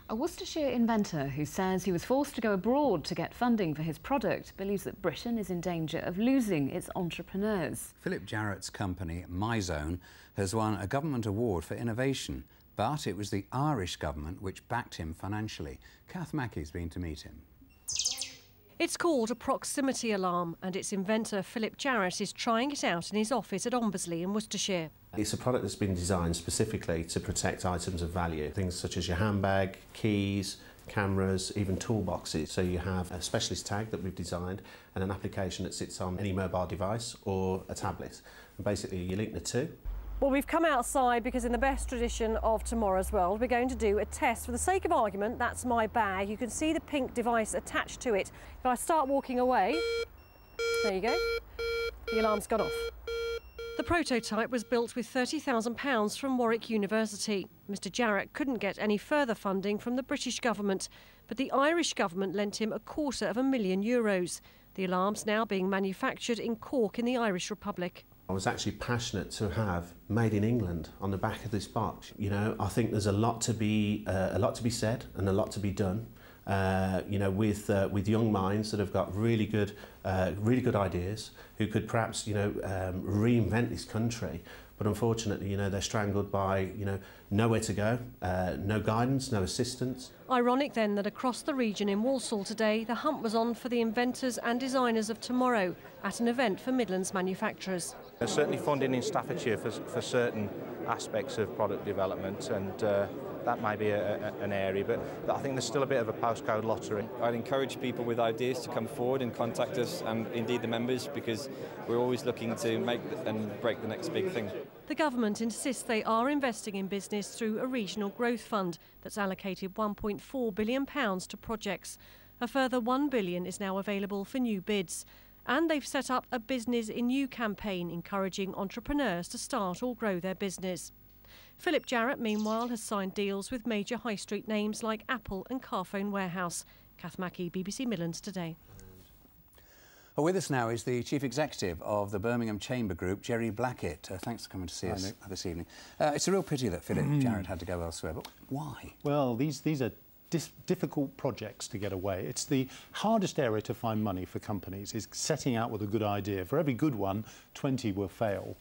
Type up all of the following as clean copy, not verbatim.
A Worcestershire inventor who says he was forced to go abroad to get funding for his product believes that Britain is in danger of losing its entrepreneurs. Philip Jarrett's company, MyZone, has won a government award for innovation, but it was the Irish government which backed him financially. Kath Mackey's been to meet him. It's called a proximity alarm, and its inventor, Philip Jarrett, is trying it out in his office at Ombersley in Worcestershire. It's a product that's been designed specifically to protect items of value, things such as your handbag, keys, cameras, even toolboxes. So you have a specialist tag that we've designed and an application that sits on any mobile device or a tablet. And basically you link the two. Well, we've come outside because in the best tradition of tomorrow's world, we're going to do a test. For the sake of argument, that's my bag. You can see the pink device attached to it. If I start walking away, there you go, the alarm's gone off. The prototype was built with £30,000 from Warwick University. Mr Jarrett couldn't get any further funding from the British government, but the Irish government lent him €250,000. The alarm's now being manufactured in Cork in the Irish Republic. I was actually passionate to have made in England on the back of this box. You know, I think there's a lot to be said and a lot to be done. You know, with young minds that have got really good ideas, who could perhaps, you know, reinvent this country. But unfortunately, you know, they're strangled by, you know, nowhere to go, no guidance, no assistance. Ironic then that across the region in Walsall today, the hunt was on for the inventors and designers of tomorrow at an event for Midlands manufacturers. There's certainly funding in Staffordshire for certain aspects of product development, and that may be an area, but I think there's still a bit of a postcode lottery. I'd encourage people with ideas to come forward and contact us, and indeed the members, because we're always looking to make and break the next big thing. The government insists they are investing in business through a regional growth fund that's allocated £1.4 billion to projects. A further £1 billion is now available for new bids. And they've set up a Business in You campaign encouraging entrepreneurs to start or grow their business. Philip Jarrett, meanwhile, has signed deals with major high street names like Apple and Carphone Warehouse. Kath Mackey, BBC Midlands Today. With us now is the Chief Executive of the Birmingham Chamber Group, Jerry Blackett. Thanks for coming to see us this evening. It's a real pity that Philip Jarrett had to go elsewhere, but why? Well, these are difficult projects to get away. It's the hardest area to find money for companies, is setting out with a good idea. For every good one, 20 will fail.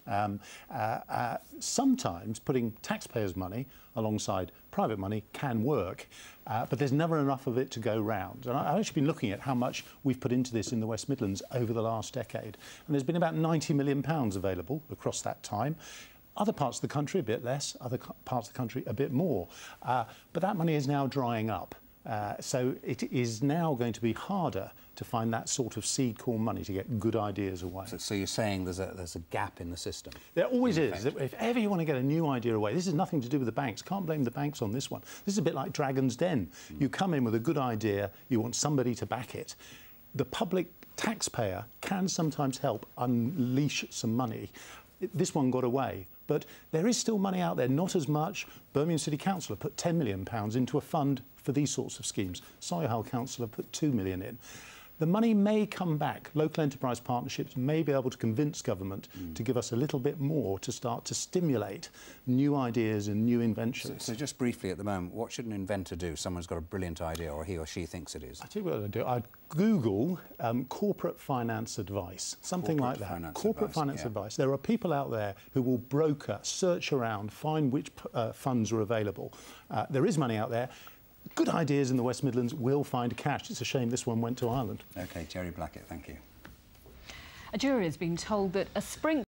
Sometimes putting taxpayers' money alongside private money can work, but there's never enough of it to go round. And I've actually been looking at how much we've put into this in the West Midlands over the last decade, and there's been about £90 million available across that time. Other parts of the country a bit less, other parts of the country a bit more. But that money is now drying up. So it is now going to be harder to find that sort of seed corn money to get good ideas away. So you're saying there's a gap in the system? There always is. If ever you want to get a new idea away, this is nothing to do with the banks. Can't blame the banks on this one. This is a bit like Dragon's Den. You come in with a good idea, you want somebody to back it. The public taxpayer can sometimes help unleash some money. This one got away. But there is still money out there, not as much. Birmingham City Council have put £10 million into a fund for these sorts of schemes. Solihull Council have put £2 million in. The money may come back. Local enterprise partnerships may be able to convince government to give us a little bit more to start to stimulate new ideas and new inventions. So just briefly at the moment, what should an inventor do? Someone's got a brilliant idea, or he or she thinks it is. I tell you what I'd do. I'd Google corporate finance advice, something like that. Corporate finance advice. There are people out there who will broker, search around, find which funds are available. There is money out there. Good ideas in the West Midlands will find cash. It's a shame this one went to Ireland. OK, Jerry Blackett, thank you. A jury has been told that a spring